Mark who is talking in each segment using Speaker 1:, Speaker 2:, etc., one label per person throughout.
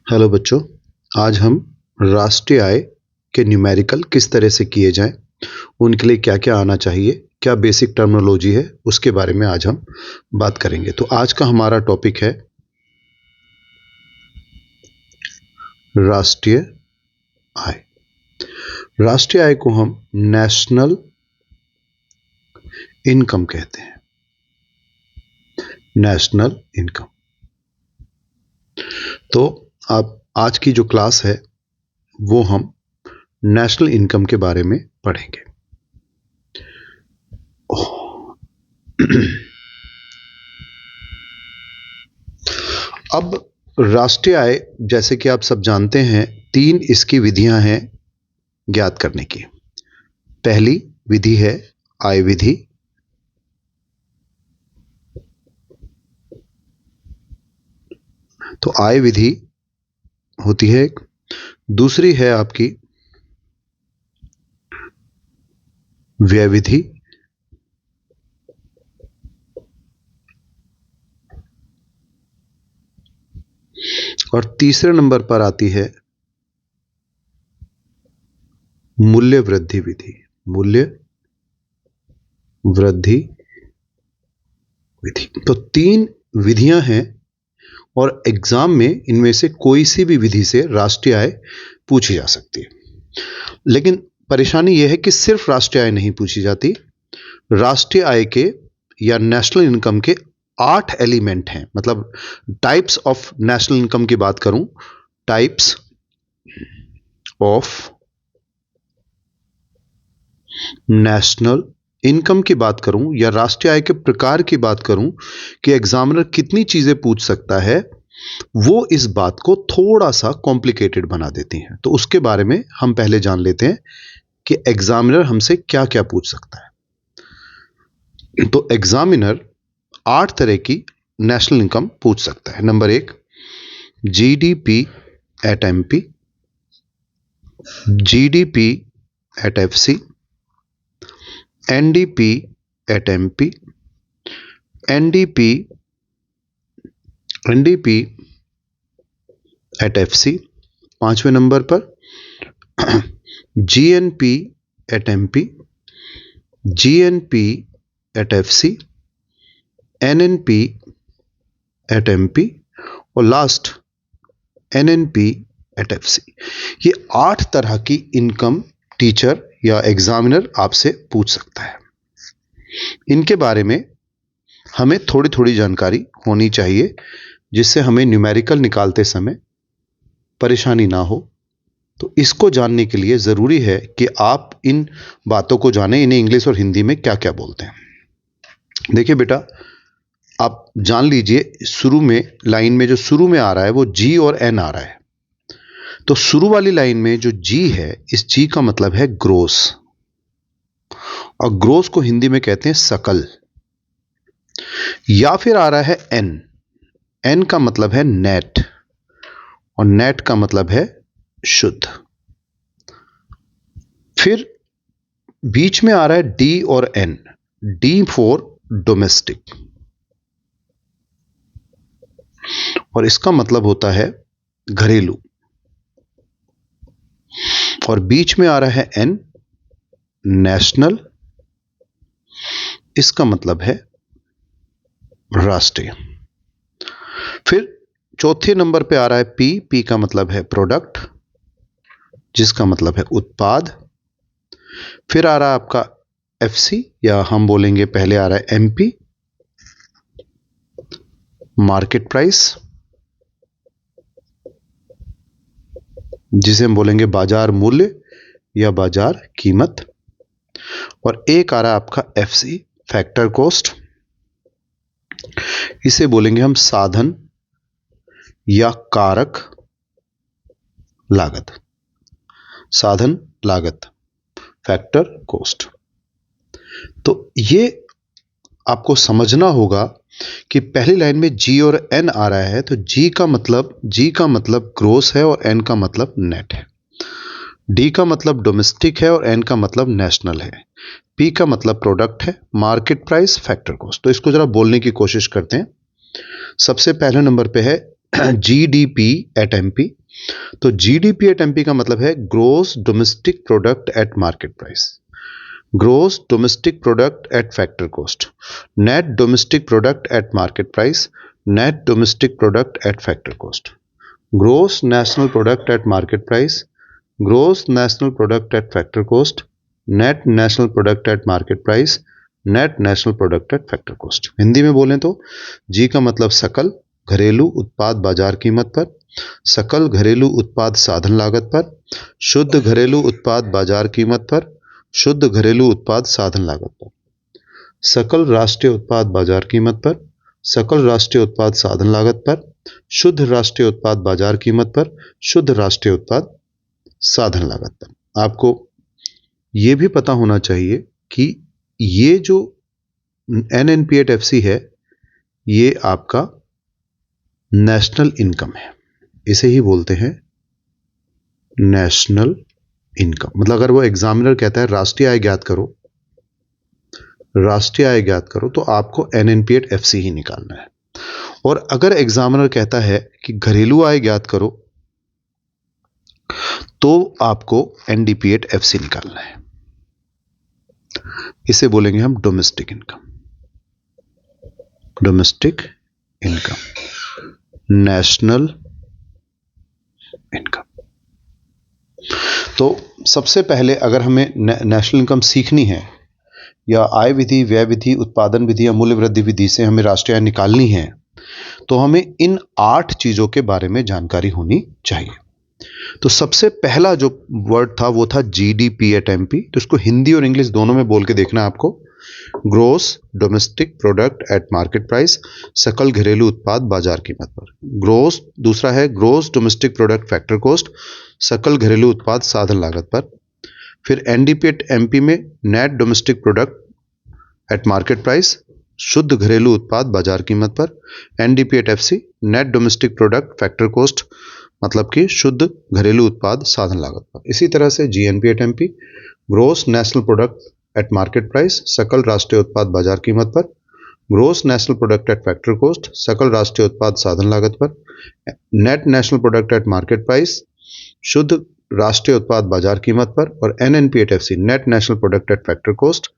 Speaker 1: Hello बच्चों, आज हम राष्ट्रीय आय के न्यूमेरिकल किस तरह से किए जाएं, उनके लिए क्या क्या आना चाहिए, क्या बेसिक टर्मिनोलॉजी है, उसके बारे में आज हम बात करेंगे। तो आज का हमारा टॉपिक है राष्ट्रीय आय। राष्ट्रीय आय को हम नेशनल इनकम कहते हैं। National income. तो आप आज की जो क्लास है वो हम नेशनल इनकम के बारे में पढ़ेंगे। अब राष्ट्रीय आय, जैसे कि आप सब जानते हैं, तीन इसकी विधियां हैं ज्ञात करने की। पहली विधि है आय विधि, तो आय विधि होती है एक। दूसरी है आपकी व्यय विधि, और तीसरे नंबर पर आती है मूल्य वृद्धि विधि। मूल्य वृद्धि विधि। तो तीन विधियां हैं और एग्जाम में इनमें से कोई सी भी विधि से राष्ट्रीय आय पूछी जा सकती है। लेकिन परेशानी यह है कि सिर्फ राष्ट्रीय आय नहीं पूछी जाती। राष्ट्रीय आय के या नेशनल इनकम के 8 एलिमेंट हैं। मतलब टाइप्स ऑफ नेशनल इनकम की बात करूं, टाइप्स ऑफ नेशनल इनकम की बात करूं या राष्ट्रीय आय के प्रकार की बात करूं कि एग्जामिनर कितनी चीजें पूछ सकता है, वो इस बात को थोड़ा सा कॉम्प्लिकेटेड बना देती हैं। तो उसके बारे में हम पहले जान लेते हैं कि एग्जामिनर हमसे क्या क्या पूछ सकता है। तो एग्जामिनर 8 तरह की नेशनल इनकम पूछ सकता है। Number 1, GDP at MP, GDP at FC, NDP at MP, NDP at FC. 5वें नंबर पर GNP at MP, GNP at FC, NNP at MP और लास्ट एनएनपी एट एफसी। ये 8 तरह की इनकम टीचर या एग्जामिनर आपसे पूछ सकता है। इनके बारे में हमें थोड़ी थोड़ी जानकारी होनी चाहिए, जिससे हमें न्यूमेरिकल निकालते समय परेशानी ना हो। तो इसको जानने के लिए ज़रूरी है कि आप इन बातों को जानें, इन्हें इंग्लिश और हिंदी में क्या क्या बोलते हैं। देखिए बेटा, आप जान लीजिए, शुरू में लाइन में जो शुरू में आ रहा है वो जी और एन आ रहा है। तो शुरू वाली लाइन में जो जी है, इस जी का मतलब है ग्रोस, और ग्रोस को हिंदी में कहते हैं सकल। या फिर आ रहा है एन, एन का मतलब है नेट, और नेट का मतलब है शुद्ध। फिर बीच में आ रहा है डी और एन, डी फॉर डोमेस्टिक, और इसका मतलब होता है घरेलू। और बीच में आ रहा है एन, नेशनल, इसका मतलब है राष्ट्रीय। फिर चौथे नंबर पे आ रहा है पी, पी का मतलब है प्रोडक्ट, जिसका मतलब है उत्पाद। फिर आ रहा है आपका एफसी, या हम बोलेंगे पहले आ रहा है एमपी, मार्केट प्राइस, जिसे हम बोलेंगे बाजार मूल्य या बाजार कीमत। और एक आ रहा है आपका एफसी, फैक्टर कॉस्ट, इसे बोलेंगे हम साधन या कारक लागत। साधन लागत, फैक्टर कॉस्ट। तो ये आपको समझना होगा कि पहली लाइन में जी और एन आ रहा है, तो जी का मतलब ग्रोस है और एन का मतलब नेट है। डी का मतलब डोमेस्टिक है और एन का मतलब नेशनल है। पी का मतलब प्रोडक्ट है, मार्केट प्राइस, फैक्टर कॉस्ट। तो इसको जरा बोलने की कोशिश करते हैं। सबसे पहले नंबर पे है जीडीपी एट एमपी। तो जीडीपी एट एमपी का मतलब है gross domestic product at market price, gross domestic product at factor cost, net domestic product at market price, net domestic product at factor cost, gross national product at market price, gross national product at factor cost, net national product at market price, net national product at factor cost. Hindi में बोलें तो जी का मतलब सकल घरेलू उत्पाद बाजार कीमत पर, सकल घरेलू उत्पाद साधन लागत पर, शुद्ध घरेलू उत्पाद बाजार कीमत पर, शुद्ध घरेलू उत्पाद साधन लागत पर, सकल राष्ट्रीय उत्पाद बाजार कीमत पर, सकल राष्ट्रीय उत्पाद साधन लागत पर, शुद्ध राष्ट्रीय उत्पाद बाजार कीमत पर, शुद्ध राष्ट्रीय उत्पाद साधन लागत पर। आपको यह भी पता होना चाहिए कि ये जो NNP@FC है ये आपका नेशनल इनकम है, इसे ही बोलते हैं नेशनल इनकम। मतलब अगर वो एग्जामिनर कहता है राष्ट्रीय आय ज्ञात करो, राष्ट्रीय आय ज्ञात करो, तो आपको NNP@FC ही निकालना है। और अगर एग्जामिनर कहता है कि घरेलू आय ज्ञात करो, तो आपको NDP@FC निकालना है। इसे बोलेंगे हम domestic income, domestic income, national income. तो सबसे पहले अगर हमें नेशनल इनकम सीखनी है या आय विधि, व्यय विधि, उत्पादन विधि या मूल्य वृद्धि विधि से हमें राष्ट्रीय आय निकालनी है, तो हमें इन 8 चीजों के बारे में जानकारी होनी चाहिए। तो सबसे पहला जो वर्ड था वो था GDP@MP। तो इसको हिंदी और इंग्लिश दोनों में बोल के देखना है आपको। Gross domestic product at market price, सकल घरेलू उत्पाद बाजार कीमत पर। ग्रोस, दूसरा है gross domestic product factor cost, सकल घरेलू उत्पाद साधन लागत पर। फिर NDP@MP में net domestic product at market price, शुद्ध घरेलू उत्पाद बाजार कीमत पर। NDP@FC net domestic product factor cost, मतलब कि शुद्ध घरेलू उत्पाद साधन लागत पर। इसी तरह से GNP@MP gross national product at market price, सकल राष्ट्रीय उत्पाद बाजार कीमत पर। Gross national product at factor cost, सकल राष्ट्रीय उत्पाद साधन लागत पर। Net national product at market price, शुद्ध राष्ट्रीय उत्पाद बाजार कीमत पर। और NNP@FC net national product at factor cost,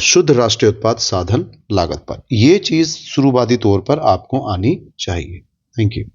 Speaker 1: शुद्ध राष्ट्रीय उत्पाद साधन लागत पर। यह चीज शुरुआती तौर पर आपको आनी चाहिए। Thank you.